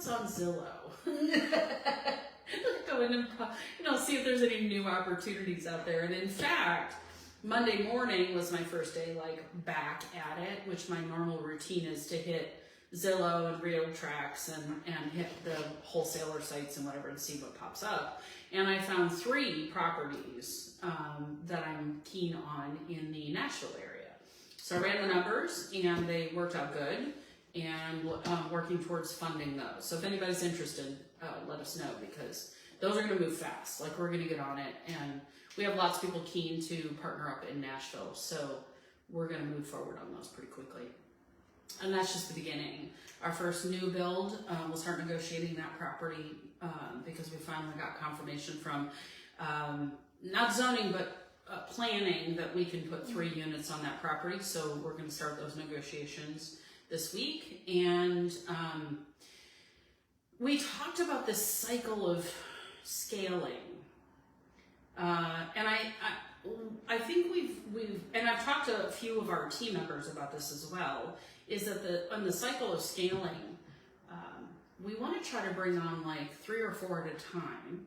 what's on Zillow. Go in and, see if there's any new opportunities out there. And in fact, Monday morning was my first day back at it, which my normal routine is to hit Zillow and RealTracs and hit the wholesaler sites and whatever and see what pops up. And I found 3 properties that I'm keen on in the Nashville area. So I ran the numbers and they worked out good, and working towards funding those. So if anybody's interested, let us know, because those are going to move fast. We're going to get on it, and we have lots of people keen to partner up in Nashville. So we're going to move forward on those pretty quickly. And that's just the beginning. Our first new build, we'll start negotiating that property because we finally got confirmation from not zoning, but planning that we can put 3 units on that property. So we're going to start those negotiations this week. And we talked about this cycle of scaling. And I think we've, and I've talked to a few of our team members about this as well, is that on the cycle of scaling, we want to try to bring on 3 or 4 at a time,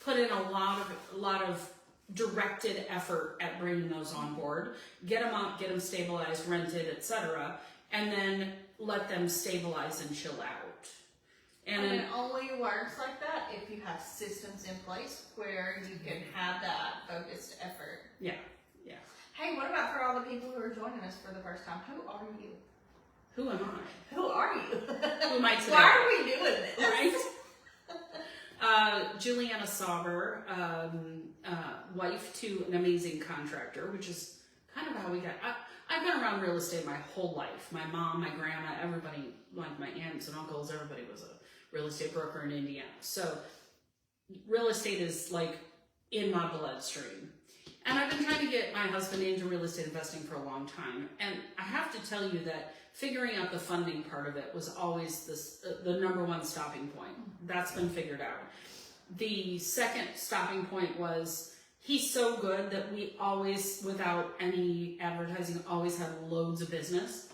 put in a lot of directed effort at bringing those on board, get them up, get them stabilized, rented, etc., and then let them stabilize and chill out. And it only works like that if you have systems in place where you can have that focused effort. Yeah. Hey, what about for all the people who are joining us for the first time? Who are you? Who am I? Who are you? Who am I today? Why are we doing this? Right? Juliana Sauber, wife to an amazing contractor, which is kind of how we got. I've been around real estate my whole life. My mom, my grandma, everybody, my aunts and uncles, everybody was a real estate broker in Indiana. So real estate is in my bloodstream. And I've been trying to get my husband into real estate investing for a long time. And I have to tell you that figuring out the funding part of it was always the number one stopping point. That's been figured out. The second stopping point was he's so good that we always, without any advertising, always had loads of business.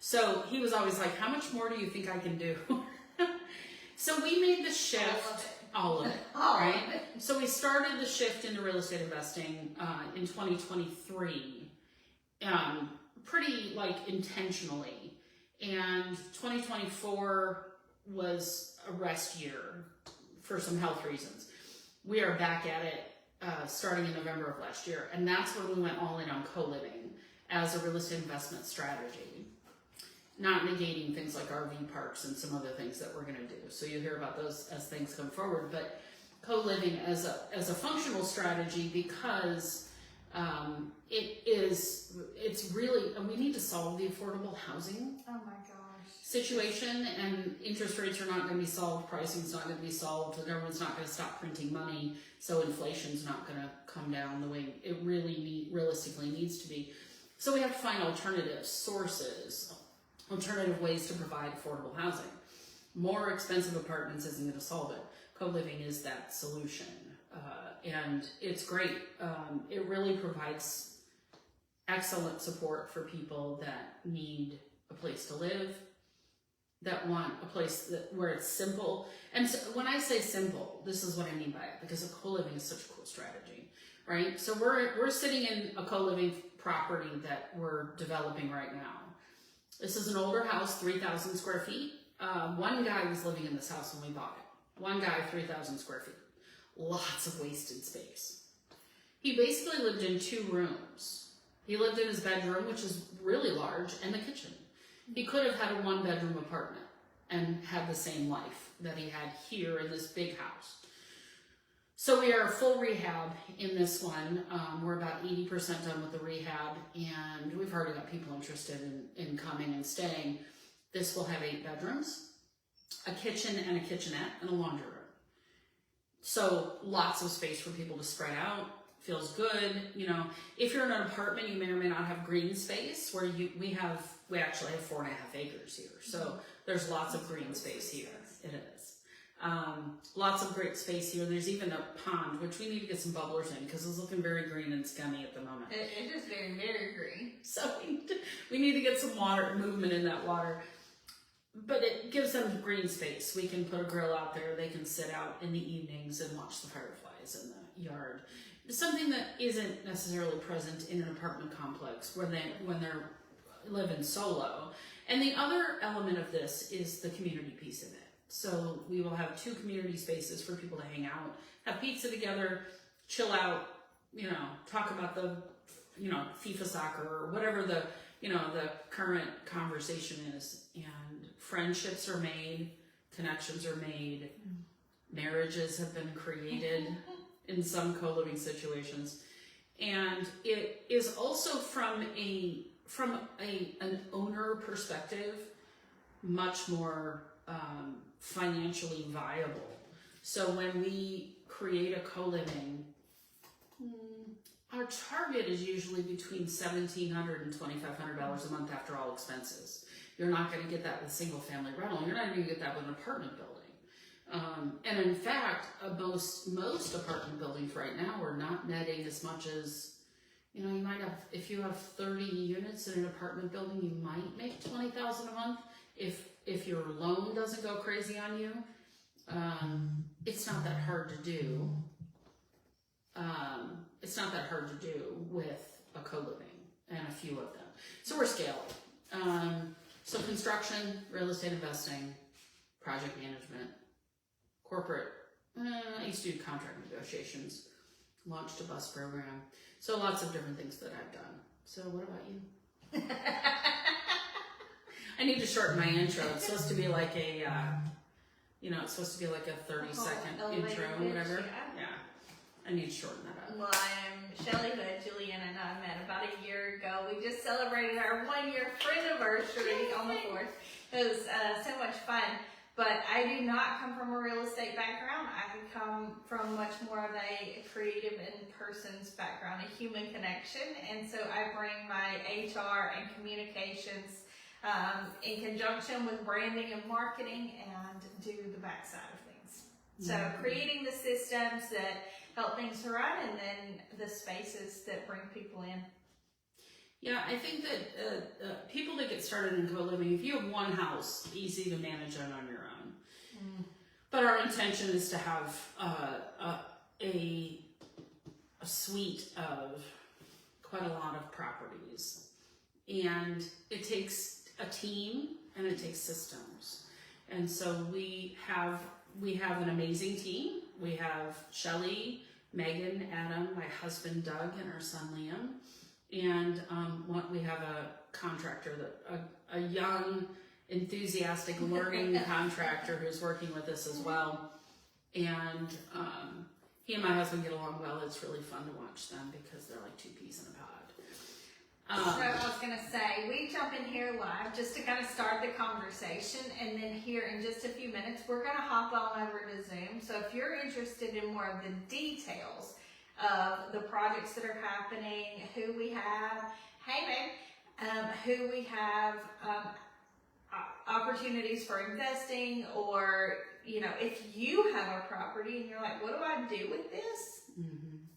So he was always like, how much more do you think I can do? So we made the shift. All of it, right? So we started the shift into real estate investing in 2023, pretty intentionally. And 2024 was a rest year for some health reasons. We are back at it starting in November of last year. And that's when we went all in on co-living as a real estate investment strategy. Not negating things like RV parks and some other things that we're going to do. So you'll hear about those as things come forward. But co-living as a functional strategy, because it's really, and we need to solve the affordable housing situation, and interest rates are not going to be solved, pricing's not going to be solved, the government's not going to stop printing money, so inflation's not going to come down the way it really realistically needs to be. So we have to find alternative sources, alternative ways to provide affordable housing. More expensive apartments isn't going to solve it. Co-living is that solution. And it's great. It really provides excellent support for people that need a place to live, that want a place where it's simple. And so when I say simple, this is what I mean by it, because a co-living is such a cool strategy, right? So we're sitting in a co-living property that we're developing right now. This is an older house, 3,000 square feet. One guy was living in this house when we bought it. One guy, 3,000 square feet. Lots of wasted space. He basically lived in 2 rooms. He lived in his bedroom, which is really large, and the kitchen. He could have had a 1-bedroom apartment and had the same life that he had here in this big house. So we are full rehab in this one. We're about 80% done with the rehab, and we've already got people interested in coming and staying. This will have 8 bedrooms, a kitchen and a kitchenette, and a laundry room. So lots of space for people to spread out. Feels good. If you're in an apartment, you may or may not have green space, where we actually have 4.5 acres here. So there's lots of green space here. It is. Lots of great space here. There's even a pond, which we need to get some bubblers in, because it's looking very green and scummy at the moment. It is very, very green. So we need to get some water movement in that water. but it gives them green space. We can put a grill out there. They can sit out in the evenings and watch the fireflies in the yard. Something that isn't necessarily present in an apartment complex when they're living solo. And the other element of this is the community piece of it. So we will have 2 community spaces for people to hang out, have pizza together, chill out, talk about the, FIFA soccer or whatever the current conversation is. And friendships are made, connections are made, marriages have been created in some co-living situations. And it is also from an owner perspective, much more financially viable. So when we create a co-living, our target is usually between $1,700 and $2,500 a month after all expenses. You're not going to get that with single family rental. You're not going to get that with an apartment building. And in fact, most apartment buildings right now are not netting as much as, you might have, if you have 30 units in an apartment building, you might make $20,000 a month. If your loan doesn't go crazy on you, it's not that hard to do. It's not that hard to do with a co-living and a few of them. So we're scaling. So construction, real estate investing, project management, corporate, I used to do contract negotiations, launched a bus program. So lots of different things that I've done. So what about you? I need to shorten my intro. It's supposed to be like a, it's supposed to be like a 30-second intro or whatever. Yeah. I need to shorten that up. Well, I'm Shelly Hood. Julianne and I met about a year ago. We just celebrated our 1-year friend anniversary on the 4th. It was so much fun. But I do not come from a real estate background. I come from much more of a creative and person's background, a human connection. And so I bring my HR and communications in conjunction with branding and marketing and do the backside of things. So creating the systems that help things to run and then the spaces that bring people in. Yeah, I think that people that get started in co-living, if you have one house, easy to manage it on your own. But our intention is to have a suite of quite a lot of properties. And it takes a team and it takes systems. And so we have an amazing team. We have Shelly, Megan, Adam, my husband Doug, and our son Liam. And we have a contractor, a young, enthusiastic, learning contractor who's working with us as well. And he and my husband get along well. It's really fun to watch them because they're like 2 peas in a pod. So I was going to say, we jump in here live just to kind of start the conversation, and then here in just a few minutes, we're going to hop on over to Zoom. So if you're interested in more of the details of the projects that are happening, who we have, who we have, opportunities for investing, or, if you have a property and you're like, what do I do with this?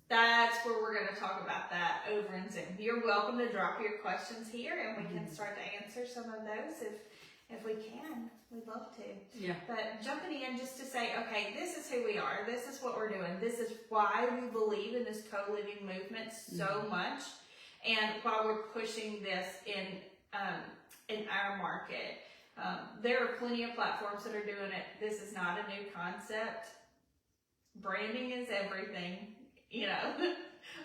That's where we're going to talk about that over in Zoom. You're welcome to drop your questions here, and we can start to answer some of those if we can. We'd love to. Yeah. But jumping in just to say, okay, this is who we are. This is what we're doing. This is why we believe in this co-living movement so much, and why we're pushing this in our market. There are plenty of platforms that are doing it. This is not a new concept. Branding is everything.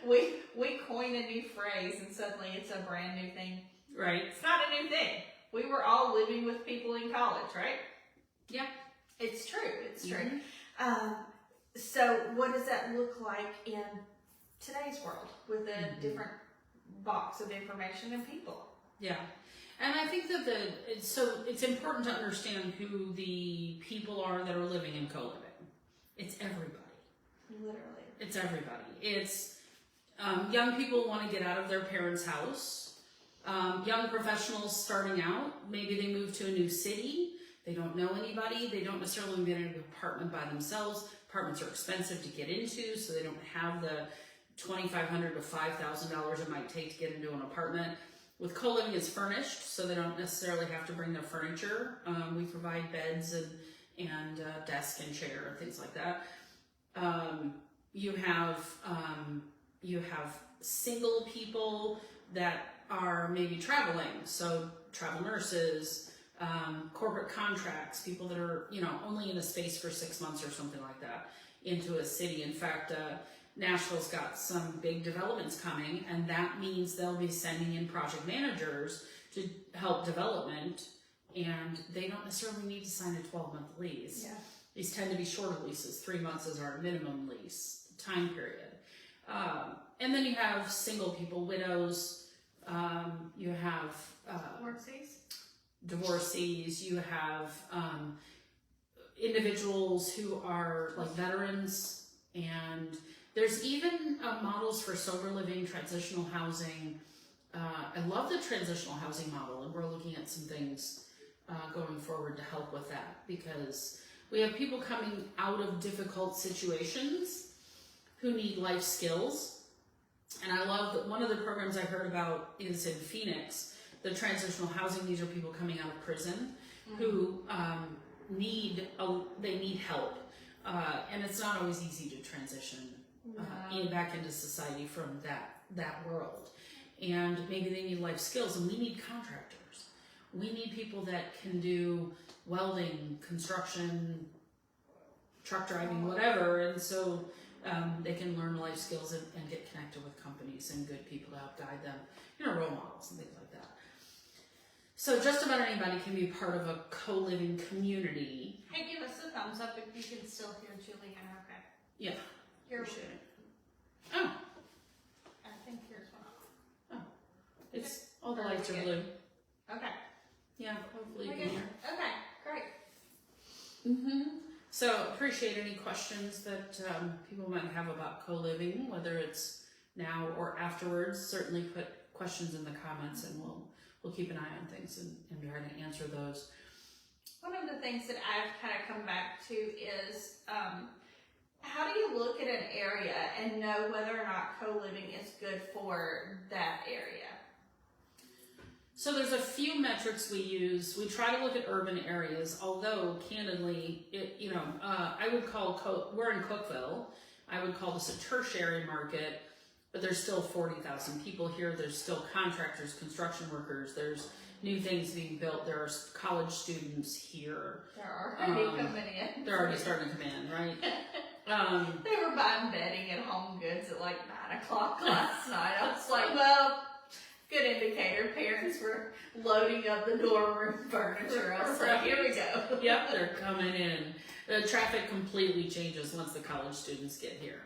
We coin a new phrase and suddenly it's a brand new thing. Right. It's not a new thing. We were all living with people in college, right? Yeah. It's true. It's true. So what does that look like in today's world with a different box of information and people? Yeah. And I think that it's important to understand who the people are that are living in co-living. It's everybody. Literally. It's everybody. It's young people want to get out of their parents' house. Young professionals starting out, maybe they move to a new city. They don't know anybody. They don't necessarily get an apartment by themselves. Apartments are expensive to get into, so they don't have the $2,500 to $5,000 it might take to get into an apartment. With co-living, it's furnished, so they don't necessarily have to bring their furniture. We provide beds and desk and chair and things like that. You have single people that are maybe traveling, so travel nurses, corporate contracts, people that are, only in a space for 6 months or something like that into a city. In fact, Nashville's got some big developments coming, and that means they'll be sending in project managers to help development, and they don't necessarily need to sign a 12-month lease. Yeah. These tend to be shorter leases. 3 months is our minimum lease time period. And then you have single people, widows, you have divorcees, you have individuals who are like veterans, and there's even models for sober living, transitional housing. I love the transitional housing model, and we're looking at some things going forward to help with that, because we have people coming out of difficult situations who need life skills. And I love that one of the programs I heard about is in Phoenix, the transitional housing. These are people coming out of prison who need help. And it's not always easy to transition back into society from that world. And maybe they need life skills, and we need contractors. We need people that can do welding, construction, truck driving, whatever. And so they can learn life skills and get connected with companies and good people to help guide them, role models and things like that. So just about anybody can be part of a co-living community. Hey, give us a thumbs up if you can still hear Juliana, okay? Yeah. Appreciate it. Oh. I think here's one. Oh. It's all the lights are blue. Okay. Yeah, hopefully you can hear. Okay, great. So appreciate any questions that people might have about co-living, whether it's now or afterwards. Certainly put questions in the comments, and we'll keep an eye on things and try to answer those. One of the things that I've kind of come back to is how do you look at an area and know whether or not co-living is good for that area? So there's a few metrics we use. We try to look at urban areas, although candidly, I would call, we're in Cookeville, I would call this a tertiary market, but there's still 40,000 people here. There's still contractors, construction workers, there's new things being built, there are college students here. They're already coming in. They're already starting to come in, right? They were buying bedding at Home Goods at like 9 o'clock last night. I was like, well, good indicator. Parents were loading up the dorm room furniture. I was like, here we go. Yep, they're coming in. The traffic completely changes once the college students get here.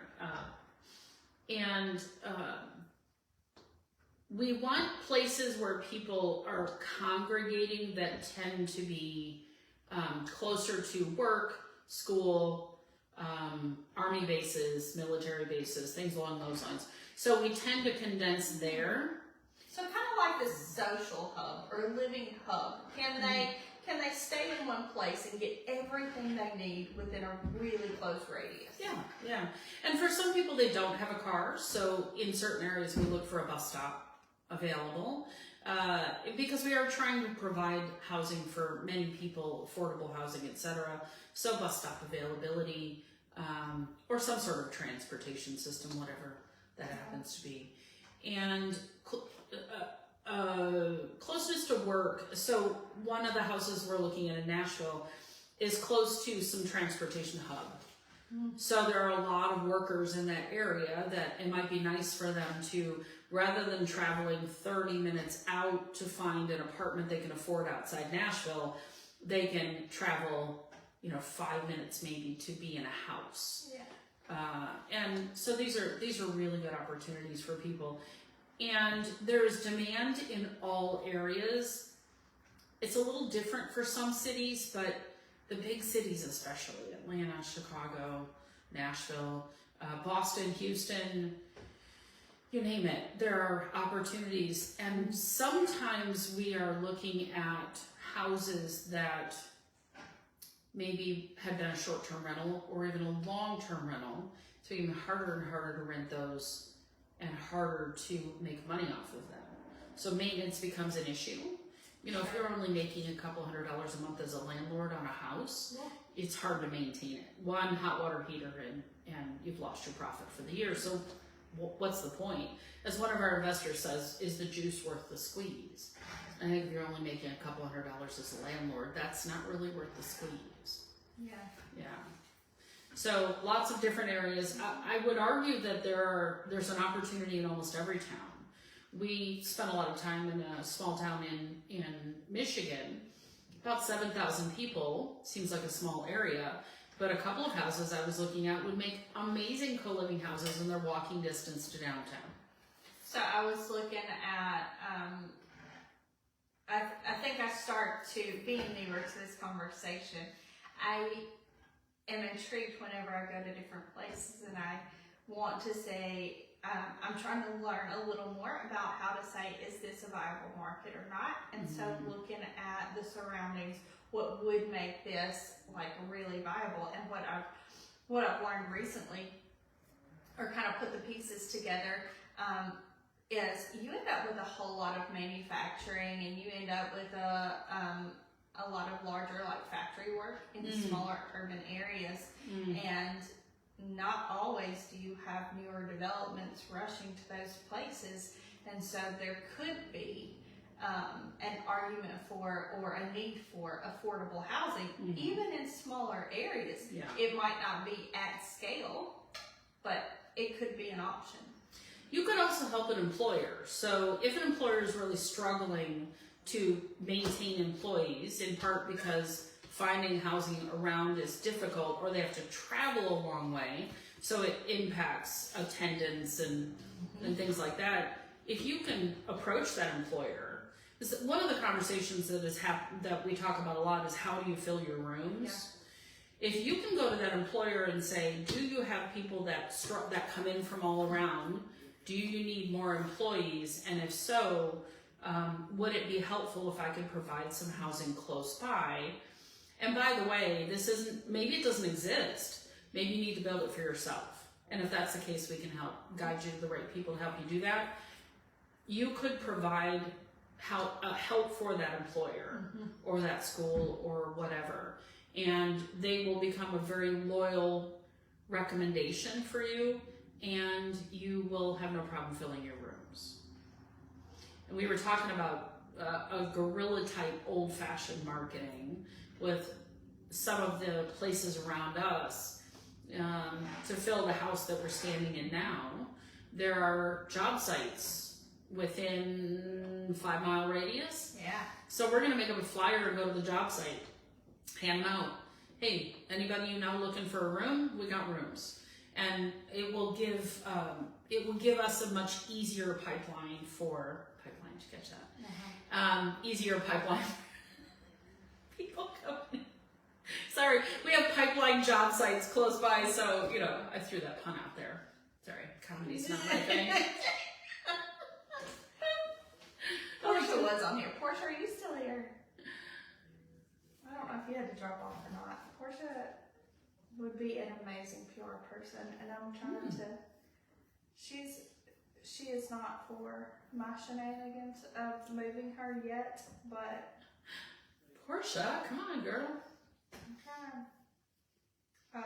We want places where people are congregating that tend to be closer to work, school, army bases, military bases, things along those lines. So we tend to condense there. So kind of like the social hub or living hub. Can they stay in one place and get everything they need within a really close radius? Yeah. And for some people, they don't have a car. So in certain areas, we look for a bus stop available because we are trying to provide housing for many people, affordable housing, etc. So bus stop availability or some sort of transportation system, whatever that happens to be. And closeness to work. So one of the houses we're looking at in Nashville is close to some transportation hub. So there are a lot of workers in that area that it might be nice for them to, rather than traveling 30 minutes out to find an apartment they can afford outside Nashville, they can travel, 5 minutes maybe to be in a house. And so these are really good opportunities for people. And there's demand in all areas. It's a little different for some cities, but the big cities especially, Atlanta, Chicago, Nashville, Boston, Houston, you name it, there are opportunities. And sometimes we are looking at houses that maybe had been a short-term rental or even a long-term rental. It's even harder and harder to rent those and harder to make money off of them. So maintenance becomes an issue. You know, if you're only making a couple $100 a month as a landlord on a house, it's hard to maintain it. One hot water heater and you've lost your profit for the year. So what's the point? As one of our investors says, is the juice worth the squeeze? I think if you're only making a couple $100 as a landlord, that's not really worth the squeeze. Yeah. Yeah. So lots of different areas. I would argue that there's an opportunity in almost every town. We spent a lot of time in a small town in Michigan, about 7,000 people, seems like a small area, but a couple of houses I was looking at would make amazing co-living houses and they're walking distance to downtown. So I was looking at, I think I start to, being newer to this conversation, I am intrigued whenever I go to different places and I want to say, I'm trying to learn a little more about how to say, is this a viable market or not? And so looking at the surroundings, what would make this like really viable, and what I've learned recently, or kind of put the pieces together, is you end up with a whole lot of manufacturing, and you end up with a lot of larger like factory work in smaller urban areas, and not always do you have newer developments rushing to those places, and so there could be an argument for, or a need for, affordable housing, even in smaller areas. Yeah. It might not be at scale, but it could be an option. You could also help an employer. So if an employer is really struggling to maintain employees, in part because finding housing around is difficult, or they have to travel a long way, so it impacts attendance and things like that. If you can approach that employer, one of the conversations that we talk about a lot is how do you fill your rooms? Yeah. If you can go to that employer and say, do you have people that come in from all around? Do you need more employees? And if so, would it be helpful if I could provide some housing close by? And by the way, maybe it doesn't exist. Maybe you need to build it for yourself. And if that's the case, we can help guide you to the right people to help you do that. You could provide help for that employer or that school or whatever. And they will become a very loyal recommendation for you, and you will have no problem filling your rooms. And we were talking about a guerrilla type old-fashioned marketing with some of the places around us to fill the house that we're standing in now. There are job sites within 5 mile radius. Yeah. So we're going to make up a flyer and go to the job site, hand them out. Hey, anybody you know looking for a room? We got rooms. And it will give us a much easier pipeline. Did you catch that? Easier pipeline. People coming. Sorry, we have pipeline job sites close by, so I threw that pun out there. Sorry, comedy's not my thing. Portia was on here. Portia, are you still here? I don't know if you had to drop off or not. Portia would be an amazing PR person, and I'm trying to. She is not for my shenanigans of moving her yet, but Portia, come on, girl. I'm trying. Oh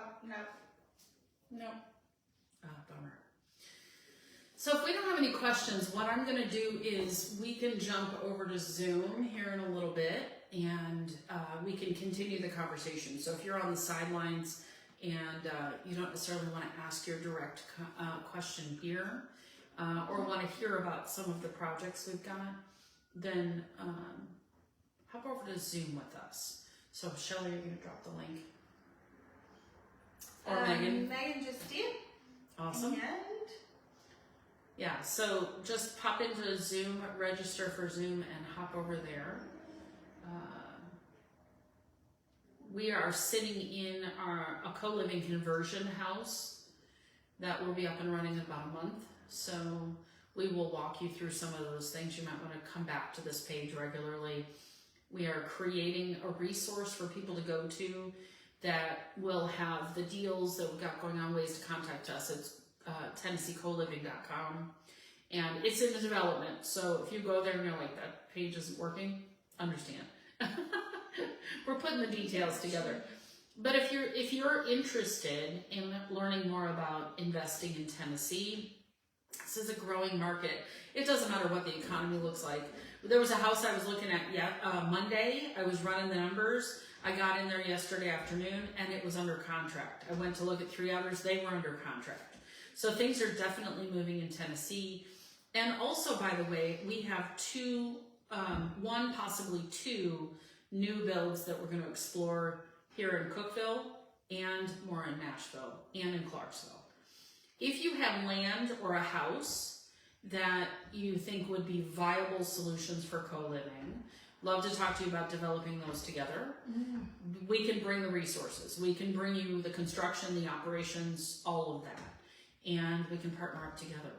no. Bummer. So if we don't have any questions, what I'm going to do is we can jump over to Zoom here in a little bit, and we can continue the conversation. So if you're on the sidelines and you don't necessarily want to ask your direct question here, or want to hear about some of the projects we've got, then hop over to Zoom with us. So Shelly, you're going to drop the link. Or Megan. Megan just did. Awesome. And yeah, so just pop into Zoom, register for Zoom, and hop over there. We are sitting in a co-living conversion house that will be up and running in about a month. So we will walk you through some of those things. You might want to come back to this page regularly. We are creating a resource for people to go to that will have the deals that we've got going on, ways to contact us. It's TennesseeColiving.com. And it's in the development, so if you go there and you're like, that page isn't working, understand. We're putting the details together. But if you're interested in learning more about investing in Tennessee, this is a growing market. It doesn't matter what the economy looks like. There was a house I was looking at Monday. I was running the numbers. I got in there yesterday afternoon, and it was under contract. I went to look at 3 others. They were under contract. So things are definitely moving in Tennessee. And also, by the way, we have one, possibly two new builds that we're going to explore here in Cookeville and more in Nashville and in Clarksville. If you have land or a house that you think would be viable solutions for co-living, love to talk to you about developing those together. We can bring the resources. We can bring you the construction, the operations, all of that. And we can partner up together.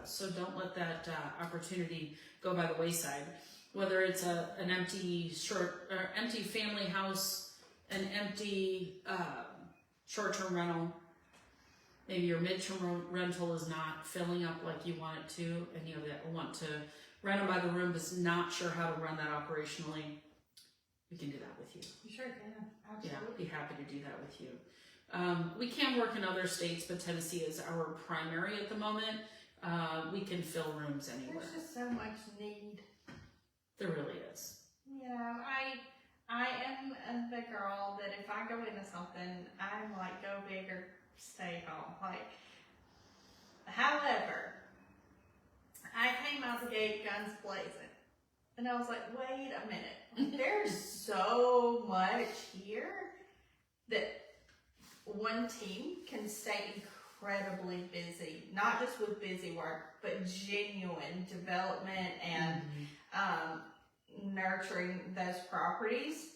So don't let that opportunity go by the wayside. Whether it's an empty family house, an empty short-term rental, maybe your mid-term rental is not filling up like you want it to, and you want to rent them by the room but not sure how to run that operationally, we can do that with you. You sure can. Absolutely. Yeah, be happy to do that with you. We can work in other states, but Tennessee is our primary at the moment. We can fill rooms anywhere. There's just so much need. There really is. You know, I am the girl that if I go into something, I'm like, go big or stay home. Like, however, I came out the gate guns blazing. And I was like, wait a minute. There's so much here that one team can stay incredibly busy, not just with busy work, but genuine development and nurturing those properties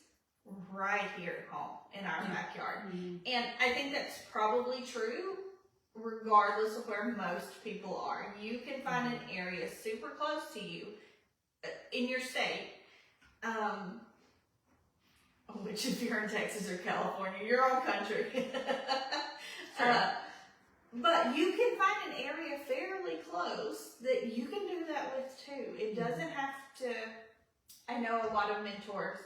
right here at home in our backyard. And I think that's probably true regardless of where most people are. You can find an area super close to you in your state, which if you're in Texas or California, your own country. But you can find an area fairly close that you can do that with too. It doesn't have to. I know a lot of mentors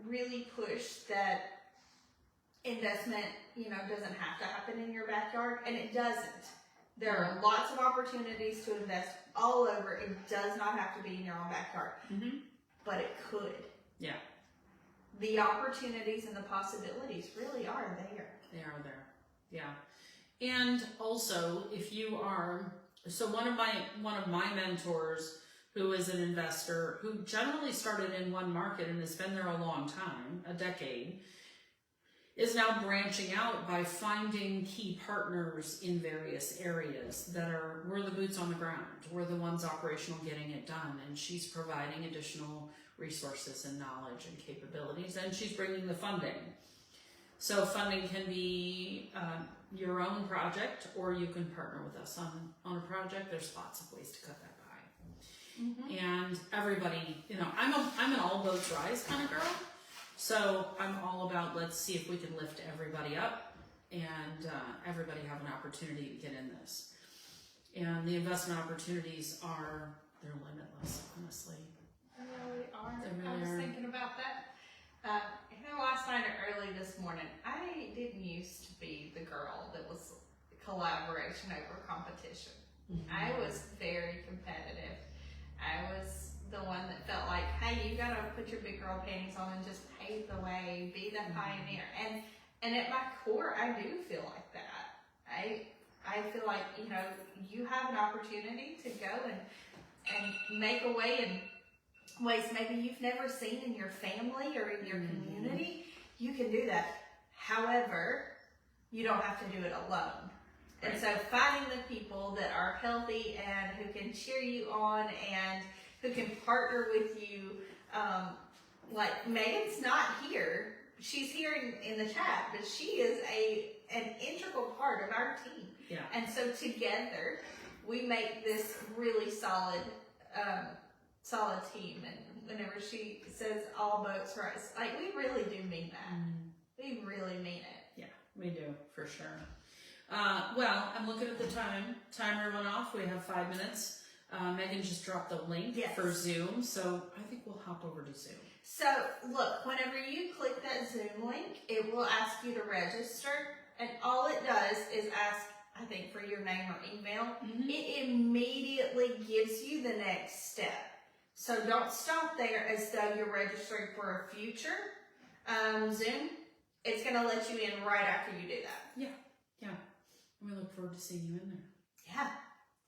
really push that investment, doesn't have to happen in your backyard, and it doesn't. There are lots of opportunities to invest all over. It does not have to be in your own backyard, but it could. Yeah. The opportunities and the possibilities really are there. They are there. Yeah. And also, if you are, so one of my mentors, who is an investor, who generally started in one market and has been there a long time, a decade, is now branching out by finding key partners in various areas we're the boots on the ground. We're the ones operational getting it done. And she's providing additional resources and knowledge and capabilities, and she's bringing the funding. So funding can be your own project, or you can partner with us on a project. There's lots of ways to cut that pie. And everybody, I'm an all boats rise kind of girl. So I'm all about, let's see if we can lift everybody up and everybody have an opportunity to get in this. And the investment opportunities they're limitless, honestly. They really are. Really I was thinking about that. Last night or early this morning, I didn't used to be the girl that was collaboration over competition. I was very competitive. I was the one that felt like, hey, you gotta put your big girl panties on and just pave the way, be the pioneer. And at my core, I do feel like that. I feel like, you have an opportunity to go and make a way in ways maybe you've never seen in your family or in your community. You can do that. However, you don't have to do it alone. Right. And so finding the people that are healthy and who can cheer you on and who can partner with you, like Megan's not here. She's here in the chat, but she is an integral part of our team. Yeah. And so together we make this really solid team. And whenever she says all boats rise, like we really do mean that. We really mean it. Yeah, we do, for sure. Well, I'm looking at the time. Timer went off. We have 5 minutes. Megan just dropped the link for Zoom, so I think we'll hop over to Zoom. So, look, whenever you click that Zoom link, it will ask you to register, and all it does is ask, I think, for your name or email. It immediately gives you the next step. So don't stop there as though you're registering for a future Zoom. It's going to let you in right after you do that. Yeah. We look forward to seeing you in there. Yeah.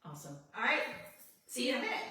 Awesome. All right. See you in a minute.